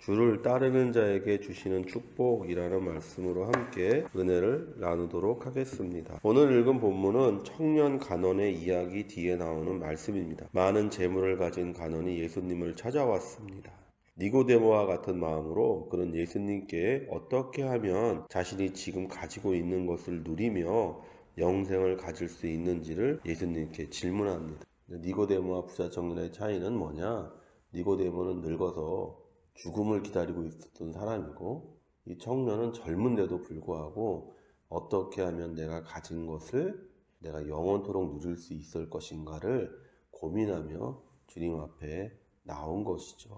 주를 따르는 자에게 주시는 축복이라는 말씀으로 함께 은혜를 나누도록 하겠습니다. 오늘 읽은 본문은 청년 간원의 이야기 뒤에 나오는 말씀입니다. 많은 재물을 가진 간원이 예수님을 찾아왔습니다. 니고데모와 같은 마음으로 그는 예수님께 어떻게 하면 자신이 지금 가지고 있는 것을 누리며 영생을 가질 수 있는지를 예수님께 질문합니다. 니고데모와 부자 청년의 차이는 뭐냐? 니고데모는 늙어서 죽음을 기다리고 있었던 사람이고, 이 청년은 젊은데도 불구하고 어떻게 하면 내가 가진 것을 내가 영원토록 누릴 수 있을 것인가를 고민하며 주님 앞에 나온 것이죠.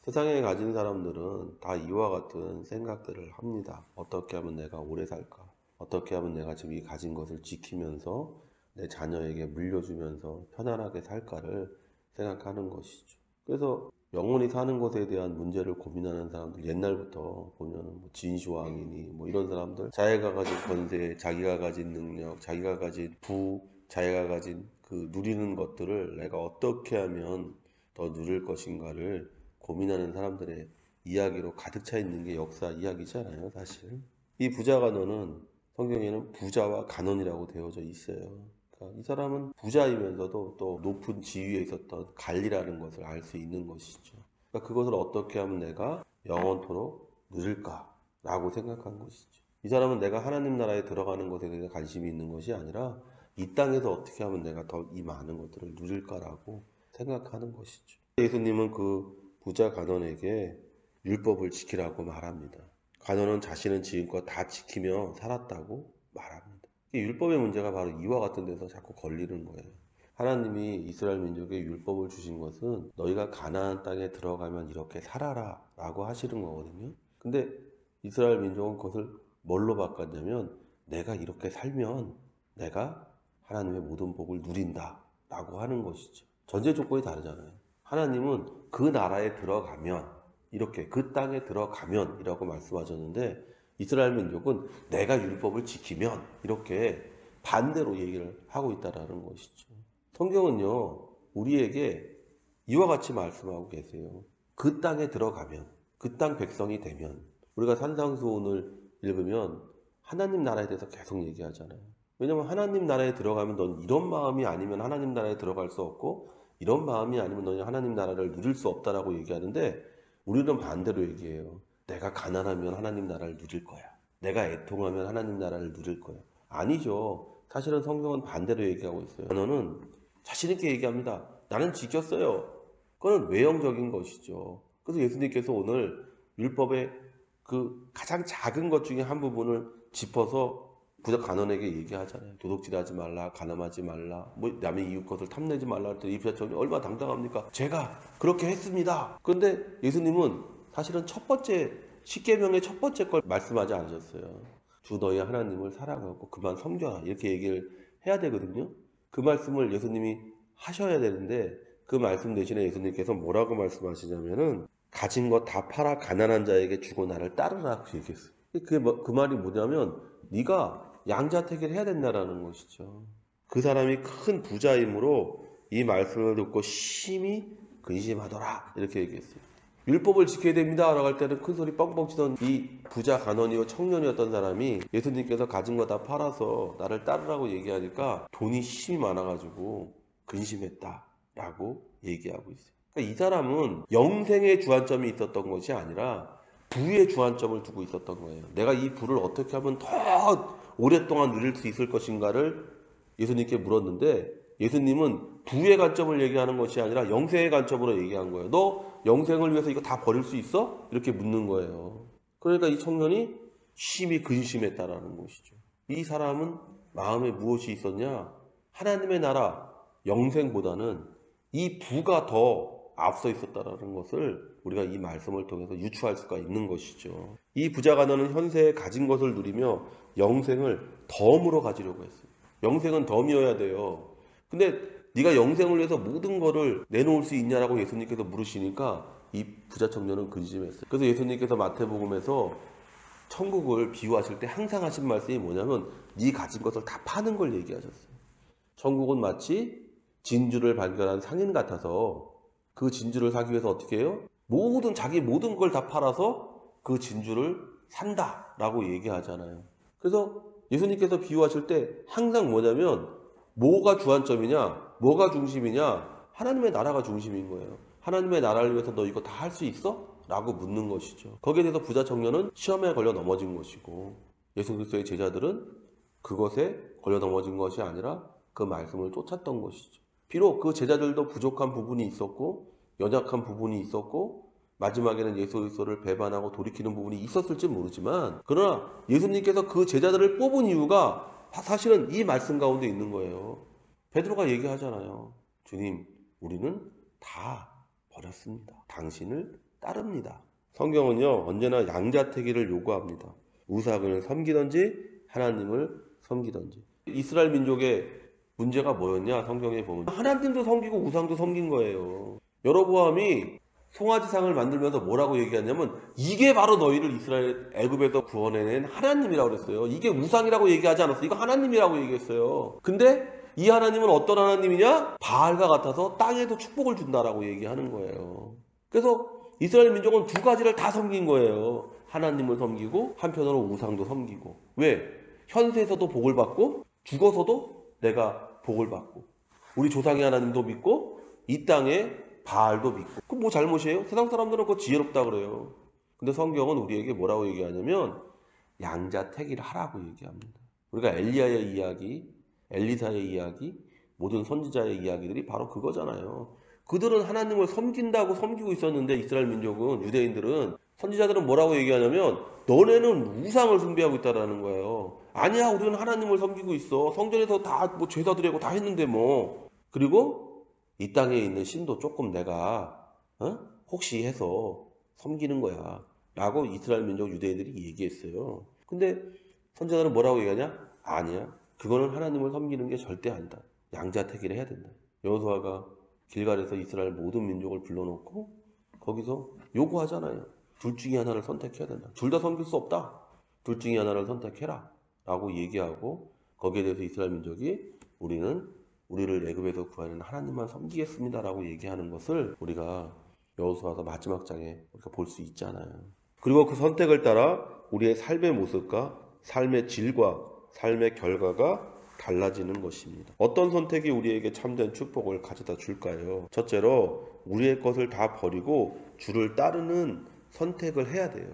세상에 가진 사람들은 다 이와 같은 생각들을 합니다. 어떻게 하면 내가 오래 살까? 어떻게 하면 내가 지금 이 가진 것을 지키면서 내 자녀에게 물려주면서 편안하게 살까를 생각하는 것이죠. 그래서 영원히 사는 것에 대한 문제를 고민하는 사람들, 옛날부터 보면은 진시황이니 이런 사람들, 자기가 가진 권세, 자기가 가진 능력, 자기가 가진 부, 자기가 가진 그 누리는 것들을 내가 어떻게 하면 더 누릴 것인가를 고민하는 사람들의 이야기로 가득 차 있는 게 역사 이야기잖아요, 사실. 이 부자 간원은 성경에는 부자와 간원이라고 되어져 있어요. 그러니까 이 사람은 부자이면서도 또 높은 지위에 있었던 관리라는 것을 알 수 있는 것이죠. 그러니까 그것을 어떻게 하면 내가 영원토록 누릴까라고 생각한 것이죠. 이 사람은 내가 하나님 나라에 들어가는 것에 대해 관심이 있는 것이 아니라 이 땅에서 어떻게 하면 내가 더 이 많은 것들을 누릴까라고 생각하는 것이죠. 예수님은 그 부자 간원에게 율법을 지키라고 말합니다. 간원은 자신은 지금껏 다 지키며 살았다고 말합니다. 이 율법의 문제가 바로 이와 같은 데서 자꾸 걸리는 거예요. 하나님이 이스라엘 민족에 율법을 주신 것은 너희가 가나안 땅에 들어가면 이렇게 살아라 라고 하시는 거거든요. 근데 이스라엘 민족은 그것을 뭘로 바꿨냐면 내가 이렇게 살면 내가 하나님의 모든 복을 누린다 라고 하는 것이죠. 전제 조건이 다르잖아요. 하나님은 그 나라에 들어가면 이렇게 그 땅에 들어가면 이라고 말씀하셨는데 이스라엘 민족은 내가 율법을 지키면 이렇게 반대로 얘기를 하고 있다는 것이죠. 성경은요 우리에게 이와 같이 말씀하고 계세요. 그 땅에 들어가면, 그 땅 백성이 되면, 우리가 산상수훈을 읽으면 하나님 나라에 대해서 계속 얘기하잖아요. 왜냐하면 하나님 나라에 들어가면 넌 이런 마음이 아니면 하나님 나라에 들어갈 수 없고 이런 마음이 아니면 너는 하나님 나라를 누릴 수 없다라고 얘기하는데 우리는 반대로 얘기해요. 내가 가난하면 하나님 나라를 누릴 거야. 내가 애통하면 하나님 나라를 누릴 거야. 아니죠. 사실은 성경은 반대로 얘기하고 있어요. 너는 자신 있게 얘기합니다. 나는 지켰어요. 그건 외형적인 것이죠. 그래서 예수님께서 오늘 율법의 그 가장 작은 것 중에 한 부분을 짚어서 부자 간원에게 얘기하잖아요. 도둑질하지 말라, 가늠하지 말라, 남의 이웃 것을 탐내지 말라 했더니 이 부자 청년이 얼마나 당당합니까? 제가 그렇게 했습니다. 그런데 예수님은 사실은 첫 번째 십계명의 첫 번째 걸 말씀하지 않으셨어요. 주 너희 하나님을 사랑하고 그만 섬겨라 이렇게 얘기를 해야 되거든요. 그 말씀을 예수님이 하셔야 되는데 그 말씀 대신에 예수님께서 뭐라고 말씀하시냐면은 가진 거 다 팔아 가난한 자에게 주고 나를 따르라고 얘기했어요. 그 말이 뭐냐면 네가 양자택일을 해야 된다라는 것이죠. 그 사람이 큰 부자이므로 이 말씀을 듣고 심히 근심하더라 이렇게 얘기했어요. 율법을 지켜야 됩니다 라고 할 때는 큰 소리 뻥뻥 치던 이 부자 간원이요 청년이었던 사람이 예수님께서 가진 거 다 팔아서 나를 따르라고 얘기하니까 돈이 심히 많아가지고 근심했다라고 얘기하고 있어요. 그러니까 이 사람은 영생의 주안점이 있었던 것이 아니라 부의 주안점을 두고 있었던 거예요. 내가 이 부를 어떻게 하면 더 오랫동안 누릴 수 있을 것인가를 예수님께 물었는데 예수님은 부의 관점을 얘기하는 것이 아니라 영생의 관점으로 얘기한 거예요. 너 영생을 위해서 이거 다 버릴 수 있어? 이렇게 묻는 거예요. 그러니까 이 청년이 심히 근심했다라는 것이죠. 이 사람은 마음에 무엇이 있었냐? 하나님의 나라, 영생보다는 이 부가 더 앞서 있었다라는 것을 우리가 이 말씀을 통해서 유추할 수가 있는 것이죠. 이 부자 간원은 현세에 가진 것을 누리며 영생을 덤으로 가지려고 했어요. 영생은 덤이어야 돼요. 근데 네가 영생을 위해서 모든 거를 내놓을 수 있냐라고 예수님께서 물으시니까 이 부자 청년은 근심했어요. 그래서 예수님께서 마태복음에서 천국을 비유하실 때 항상 하신 말씀이 뭐냐면 네 가진 것을 다 파는 걸 얘기하셨어요. 천국은 마치 진주를 발견한 상인 같아서 그 진주를 사기 위해서 어떻게 해요? 자기 모든 걸 다 팔아서 그 진주를 산다라고 얘기하잖아요. 그래서 예수님께서 비유하실 때 항상 뭐냐면 뭐가 주안점이냐, 뭐가 중심이냐, 하나님의 나라가 중심인 거예요. 하나님의 나라를 위해서 너 이거 다 할 수 있어? 라고 묻는 것이죠. 거기에 대해서 부자 청년은 시험에 걸려 넘어진 것이고, 예수 그리스도의 제자들은 그것에 걸려 넘어진 것이 아니라 그 말씀을 쫓았던 것이죠. 비록 그 제자들도 부족한 부분이 있었고 연약한 부분이 있었고 마지막에는 예수 그리스도를 배반하고 돌이키는 부분이 있었을지 모르지만, 그러나 예수님께서 그 제자들을 뽑은 이유가 사실은 이 말씀 가운데 있는 거예요. 베드로가 얘기하잖아요. 주님, 우리는 다 버렸습니다. 당신을 따릅니다. 성경은요, 언제나 양자택일을 요구합니다. 우상을 섬기든지 하나님을 섬기든지. 이스라엘 민족의 문제가 뭐였냐? 성경에 보면 하나님도 섬기고 우상도 섬긴 거예요. 여로보암이 송아지상을 만들면서 뭐라고 얘기하냐면 이게 바로 너희를 이스라엘 애굽에서 구원해낸 하나님이라고 그랬어요. 이게 우상이라고 얘기하지 않았어요. 이거 하나님이라고 얘기했어요. 근데 이 하나님은 어떤 하나님이냐? 바알과 같아서 땅에도 축복을 준다라고 얘기하는 거예요. 그래서 이스라엘 민족은 두 가지를 다 섬긴 거예요. 하나님을 섬기고 한편으로 우상도 섬기고. 왜? 현세에서도 복을 받고 죽어서도 내가 복을 받고, 우리 조상의 하나님도 믿고 이 땅에 바알도 믿고. 그럼 뭐 잘못이에요? 세상 사람들은 그거 지혜롭다 그래요. 근데 성경은 우리에게 뭐라고 얘기하냐면 양자택일을 하라고 얘기합니다. 우리가 엘리야의 이야기, 엘리사의 이야기, 모든 선지자의 이야기들이 바로 그거잖아요. 그들은 하나님을 섬긴다고 섬기고 있었는데 이스라엘 민족은, 유대인들은, 선지자들은 뭐라고 얘기하냐면 너네는 우상을 숭배하고 있다라는 거예요. 아니야, 우리는 하나님을 섬기고 있어. 성전에서 다 뭐 제사 드리고 다 했는데 뭐. 그리고 이 땅에 있는 신도 조금 내가 혹시 해서 섬기는 거야 라고 이스라엘 민족 유대인들이 얘기했어요. 근데 선지자들은 뭐라고 얘기하냐? 아니야, 그거는 하나님을 섬기는 게 절대 아니다. 양자택일을 해야 된다. 여호수아가 길갈에서 이스라엘 모든 민족을 불러놓고 거기서 요구하잖아요. 둘 중에 하나를 선택해야 된다. 둘 다 섬길 수 없다. 둘 중에 하나를 선택해라 라고 얘기하고, 거기에 대해서 이스라엘 민족이 우리는 우리를 애굽에서 구하는 하나님만 섬기겠습니다 라고 얘기하는 것을 우리가 여호수아서 마지막 장에 우리가 볼 수 있잖아요. 그리고 그 선택을 따라 우리의 삶의 모습과 삶의 질과 삶의 결과가 달라지는 것입니다. 어떤 선택이 우리에게 참된 축복을 가져다 줄까요? 첫째로 우리의 것을 다 버리고 주를 따르는 선택을 해야 돼요.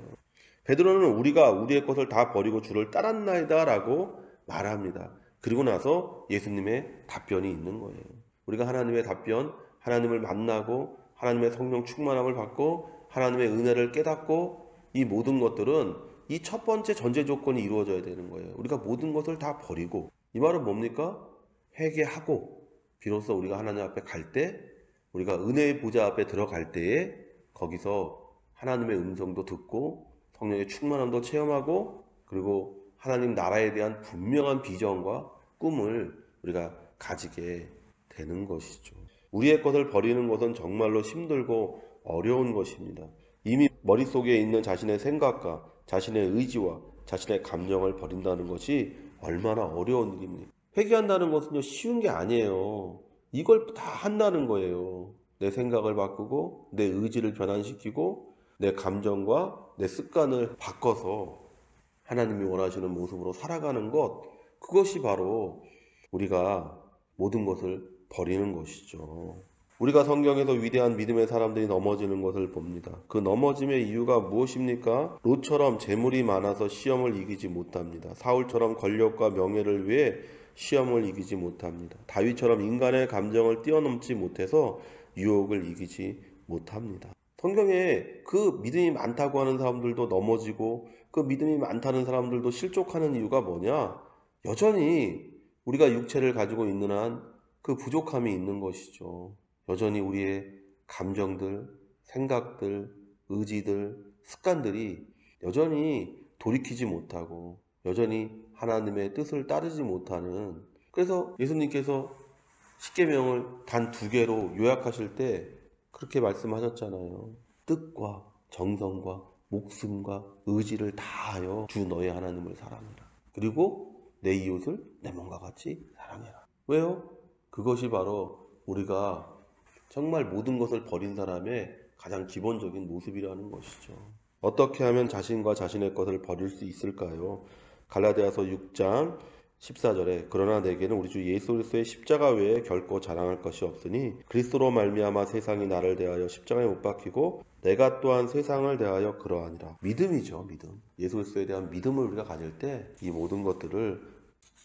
베드로는 우리가 우리의 것을 다 버리고 주를 따랐나이다 라고 말합니다. 그리고 나서 예수님의 답변이 있는 거예요. 우리가 하나님의 답변, 하나님을 만나고 하나님의 성령 충만함을 받고 하나님의 은혜를 깨닫고, 이 모든 것들은 이 첫 번째 전제 조건이 이루어져야 되는 거예요. 우리가 모든 것을 다 버리고. 이 말은 뭡니까? 회개하고 비로소 우리가 하나님 앞에 갈 때, 우리가 은혜의 보좌 앞에 들어갈 때에 거기서 하나님의 음성도 듣고 성령의 충만함도 체험하고, 그리고 하나님 나라에 대한 분명한 비전과 꿈을 우리가 가지게 되는 것이죠. 우리의 것을 버리는 것은 정말로 힘들고 어려운 것입니다. 이미 머릿속에 있는 자신의 생각과 자신의 의지와 자신의 감정을 버린다는 것이 얼마나 어려운 일입니까? 회개한다는 것은요, 쉬운 게 아니에요. 이걸 다 한다는 거예요. 내 생각을 바꾸고 내 의지를 변환시키고 내 감정과 내 습관을 바꿔서 하나님이 원하시는 모습으로 살아가는 것, 그것이 바로 우리가 모든 것을 버리는 것이죠. 우리가 성경에서 위대한 믿음의 사람들이 넘어지는 것을 봅니다. 그 넘어짐의 이유가 무엇입니까? 롯처럼 재물이 많아서 시험을 이기지 못합니다. 사울처럼 권력과 명예를 위해 시험을 이기지 못합니다. 다윗처럼 인간의 감정을 뛰어넘지 못해서 유혹을 이기지 못합니다. 성경에 그 믿음이 많다고 하는 사람들도 넘어지고 그 믿음이 많다는 사람들도 실족하는 이유가 뭐냐? 여전히 우리가 육체를 가지고 있는 한 그 부족함이 있는 것이죠. 여전히 우리의 감정들, 생각들, 의지들, 습관들이 여전히 돌이키지 못하고 여전히 하나님의 뜻을 따르지 못하는, 그래서 예수님께서 십계명을 단 2개로 요약하실 때 그렇게 말씀하셨잖아요. 뜻과 정성과 목숨과 의지를 다하여 주 너의 하나님을 사랑해라. 그리고 내 이웃을 내 몸과 같이 사랑해라. 왜요? 그것이 바로 우리가 정말 모든 것을 버린 사람의 가장 기본적인 모습이라는 것이죠. 어떻게 하면 자신과 자신의 것을 버릴 수 있을까요? 갈라디아서 6장 14절에 그러나 내게는 우리 주 예수 그리스도의 십자가 외에 결코 자랑할 것이 없으니 그리스도로 말미암아 세상이 나를 대하여 십자가에 못 박히고 내가 또한 세상을 대하여 그러하니라. 믿음이죠. 믿음. 예수 그리스도에 대한 믿음을 우리가 가질 때 이 모든 것들을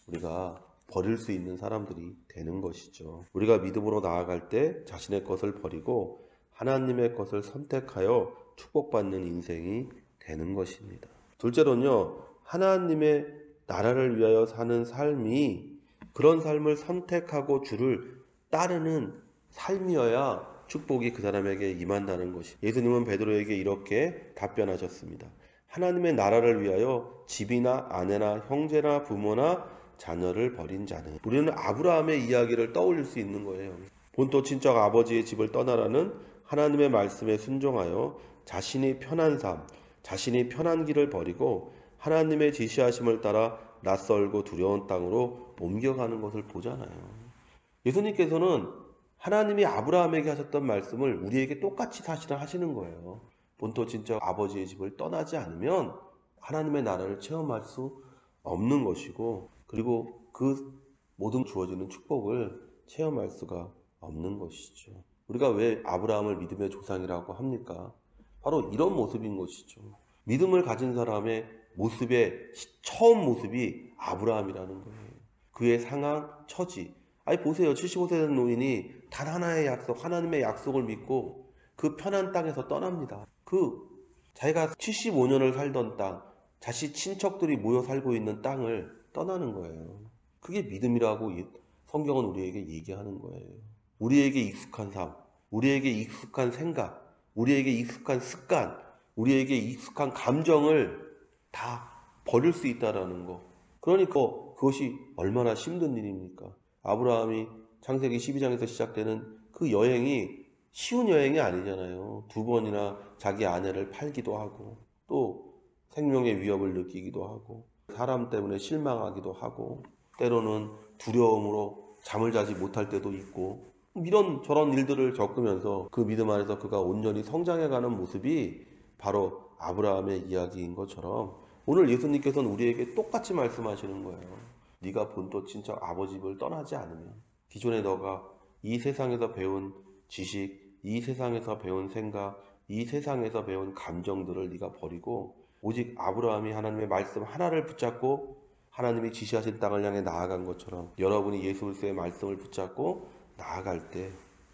우리가 버릴 수 있는 사람들이 되는 것이죠. 우리가 믿음으로 나아갈 때 자신의 것을 버리고 하나님의 것을 선택하여 축복받는 인생이 되는 것입니다. 둘째로는요, 하나님의 나라를 위하여 사는 삶이 그런 삶을 선택하고 주를 따르는 삶이어야 축복이 그 사람에게 임한다는 것이. 예수님은 베드로에게 이렇게 답변하셨습니다. 하나님의 나라를 위하여 집이나 아내나 형제나 부모나 자녀를 버린 자는. 우리는 아브라함의 이야기를 떠올릴 수 있는 거예요. 본토 친척 아버지의 집을 떠나라는 하나님의 말씀에 순종하여 자신이 편한 삶, 자신이 편한 길을 버리고 하나님의 지시하심을 따라 낯설고 두려운 땅으로 옮겨가는 것을 보잖아요. 예수님께서는 하나님이 아브라함에게 하셨던 말씀을 우리에게 똑같이 사실은 하시는 거예요. 본토 친척 아버지의 집을 떠나지 않으면 하나님의 나라를 체험할 수 없는 것이고, 그리고 그 모든 주어지는 축복을 체험할 수가 없는 것이죠. 우리가 왜 아브라함을 믿음의 조상이라고 합니까? 바로 이런 모습인 것이죠. 믿음을 가진 사람의 모습의 처음 모습이 아브라함이라는 거예요. 그의 상황, 처지. 아니 보세요. 75세 된 노인이 단 하나의 약속, 하나님의 약속을 믿고 그 편한 땅에서 떠납니다. 자기가 75년을 살던 땅, 자신 친척들이 모여 살고 있는 땅을 떠나는 거예요. 그게 믿음이라고 성경은 우리에게 얘기하는 거예요. 우리에게 익숙한 삶, 우리에게 익숙한 생각, 우리에게 익숙한 습관, 우리에게 익숙한 감정을 다 버릴 수 있다라는 거. 그러니까 그것이 얼마나 힘든 일입니까? 아브라함이 창세기 12장에서 시작되는 그 여행이 쉬운 여행이 아니잖아요. 2번이나 자기 아내를 팔기도 하고 또 생명의 위협을 느끼기도 하고 사람 때문에 실망하기도 하고 때로는 두려움으로 잠을 자지 못할 때도 있고 이런 저런 일들을 겪으면서 그 믿음 안에서 그가 온전히 성장해가는 모습이 바로 아브라함의 이야기인 것처럼 오늘 예수님께서는 우리에게 똑같이 말씀하시는 거예요. 네가 본토 친척 아버지 집을 떠나지 않으면 기존에 너가 이 세상에서 배운 지식, 이 세상에서 배운 생각, 이 세상에서 배운 감정들을 네가 버리고 오직 아브라함이 하나님의 말씀 하나를 붙잡고 하나님이 지시하신 땅을 향해 나아간 것처럼 여러분이 예수 그리스도의 말씀을 붙잡고 나아갈 때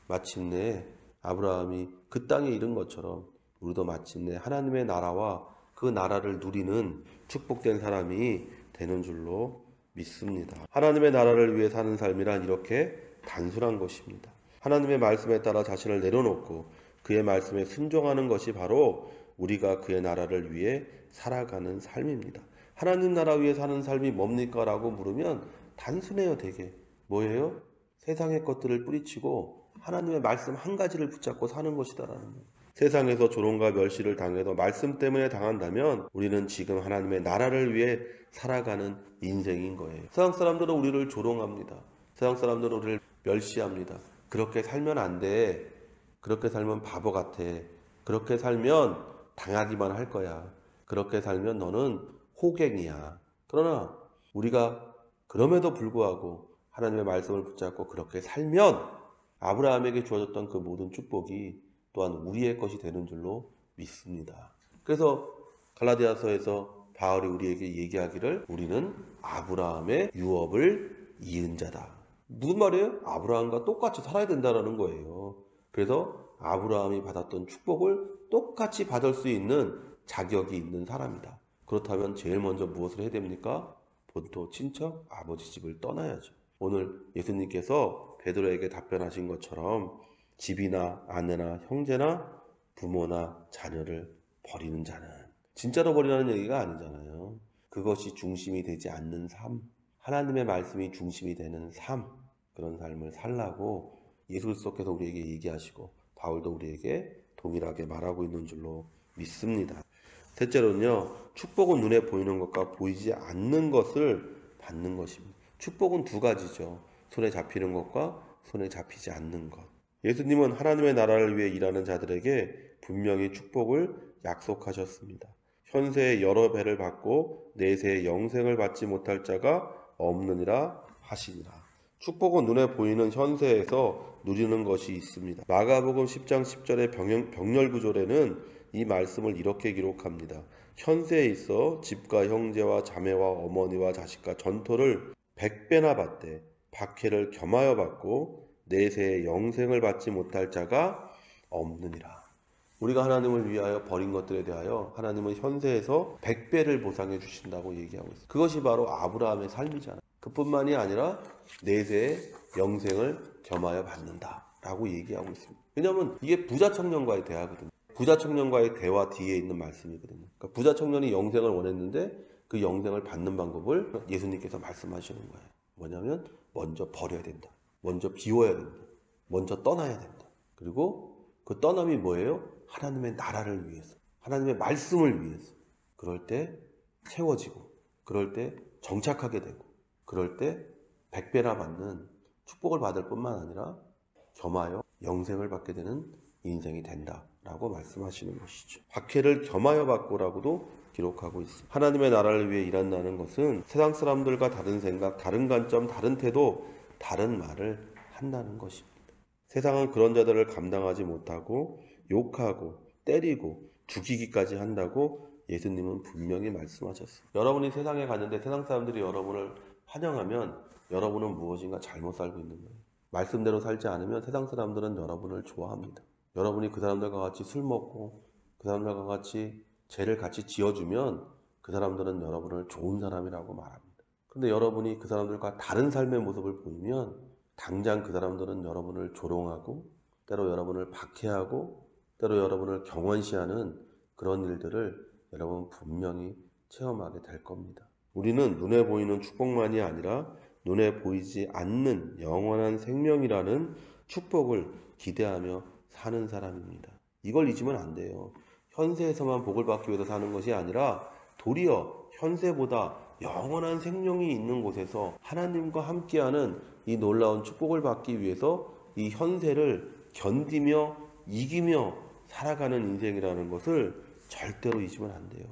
마침내 아브라함이 그 땅에 이른 것처럼 우리도 마침내 하나님의 나라와 그 나라를 누리는 축복된 사람이 되는 줄로 믿습니다. 하나님의 나라를 위해 사는 삶이란 이렇게 단순한 것입니다. 하나님의 말씀에 따라 자신을 내려놓고 그의 말씀에 순종하는 것이 바로 우리가 그의 나라를 위해 살아가는 삶입니다. 하나님 나라 위해 사는 삶이 뭡니까? 라고 물으면 단순해요. 되게. 뭐예요? 세상의 것들을 뿌리치고 하나님의 말씀 한 가지를 붙잡고 사는 것이다라는 거예요. 세상에서 조롱과 멸시를 당해도 말씀 때문에 당한다면 우리는 지금 하나님의 나라를 위해 살아가는 인생인 거예요. 세상 사람들은 우리를 조롱합니다. 세상 사람들은 우리를 멸시합니다. 그렇게 살면 안 돼. 그렇게 살면 바보 같아. 그렇게 살면 당하기만 할 거야. 그렇게 살면 너는 호갱이야. 그러나 우리가 그럼에도 불구하고 하나님의 말씀을 붙잡고 그렇게 살면 아브라함에게 주어졌던 그 모든 축복이 또한 우리의 것이 되는 줄로 믿습니다. 그래서 갈라디아서에서 바울이 우리에게 얘기하기를 우리는 아브라함의 유업을 이은 자다. 무슨 말이에요? 아브라함과 똑같이 살아야 된다는 거예요. 그래서 아브라함이 받았던 축복을 똑같이 받을 수 있는 자격이 있는 사람이다. 그렇다면 제일 먼저 무엇을 해야 됩니까? 본토 친척 아버지 집을 떠나야죠. 오늘 예수님께서 베드로에게 답변하신 것처럼 집이나 아내나 형제나 부모나 자녀를 버리는 자는 진짜로 버리라는 얘기가 아니잖아요. 그것이 중심이 되지 않는 삶, 하나님의 말씀이 중심이 되는 삶, 그런 삶을 살라고 예수 그리스도께서 우리에게 얘기하시고 바울도 우리에게 동일하게 말하고 있는 줄로 믿습니다. 셋째로는요, 축복은 눈에 보이는 것과 보이지 않는 것을 받는 것입니다. 축복은 두 가지죠. 손에 잡히는 것과 손에 잡히지 않는 것. 예수님은 하나님의 나라를 위해 일하는 자들에게 분명히 축복을 약속하셨습니다. 현세에 여러 배를 받고 내세에 영생을 받지 못할 자가 없느니라 하시니라. 축복은 눈에 보이는 현세에서 누리는 것이 있습니다. 마가복음 10장 10절의 병렬구절에는 이 말씀을 이렇게 기록합니다. 현세에 있어 집과 형제와 자매와 어머니와 자식과 전토를 100배나 받되 박해를 겸하여 받고 내세에 영생을 받지 못할 자가 없느니라. 우리가 하나님을 위하여 버린 것들에 대하여 하나님은 현세에서 100배를 보상해 주신다고 얘기하고 있어요. 그것이 바로 아브라함의 삶이잖아요. 그뿐만이 아니라 내세에 영생을 겸하여 받는다라고 얘기하고 있습니다. 왜냐하면 이게 부자 청년과의 대화거든요. 부자 청년과의 대화 뒤에 있는 말씀이거든요. 그러니까 부자 청년이 영생을 원했는데 그 영생을 받는 방법을 예수님께서 말씀하시는 거예요. 뭐냐면 먼저 버려야 된다. 먼저 비워야 된다. 먼저 떠나야 된다. 그리고 그 떠남이 뭐예요? 하나님의 나라를 위해서, 하나님의 말씀을 위해서. 그럴 때 채워지고, 그럴 때 정착하게 되고, 그럴 때 100배나 받는 축복을 받을 뿐만 아니라 겸하여 영생을 받게 되는 인생이 된다라고 말씀하시는 것이죠. 박해를 겸하여 받고라고도 기록하고 있습니다. 하나님의 나라를 위해 일한다는 것은 세상 사람들과 다른 생각, 다른 관점, 다른 태도, 다른 말을 한다는 것입니다. 세상은 그런 자들을 감당하지 못하고 욕하고 때리고 죽이기까지 한다고 예수님은 분명히 말씀하셨어요. 여러분이 세상에 갔는데 세상 사람들이 여러분을 환영하면 여러분은 무엇인가 잘못 살고 있는 거예요. 말씀대로 살지 않으면 세상 사람들은 여러분을 좋아합니다. 여러분이 그 사람들과 같이 술 먹고 그 사람들과 같이 죄를 같이 지어주면 그 사람들은 여러분을 좋은 사람이라고 말합니다. 그런데 여러분이 그 사람들과 다른 삶의 모습을 보이면 당장 그 사람들은 여러분을 조롱하고 때로 여러분을 박해하고 때로 여러분을 경원시하는 그런 일들을 여러분 분명히 체험하게 될 겁니다. 우리는 눈에 보이는 축복만이 아니라 눈에 보이지 않는 영원한 생명이라는 축복을 기대하며 사는 사람입니다. 이걸 잊으면 안 돼요. 현세에서만 복을 받기 위해서 사는 것이 아니라 도리어 현세보다 영원한 생명이 있는 곳에서 하나님과 함께하는 이 놀라운 축복을 받기 위해서 이 현세를 견디며 이기며 살아가는 인생이라는 것을 절대로 잊으면 안 돼요.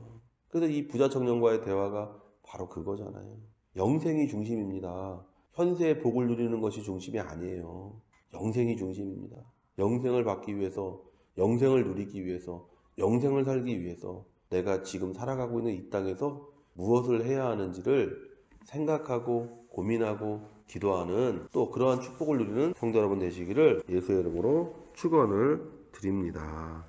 그래서 이 부자 청년과의 대화가 바로 그거잖아요. 영생이 중심입니다. 현세의 복을 누리는 것이 중심이 아니에요. 영생이 중심입니다. 영생을 받기 위해서, 영생을 누리기 위해서, 영생을 살기 위해서 내가 지금 살아가고 있는 이 땅에서 무엇을 해야 하는지를 생각하고 고민하고 기도하는 또 그러한 축복을 누리는 성도 여러분 되시기를 예수의 이름으로 축원을 드립니다.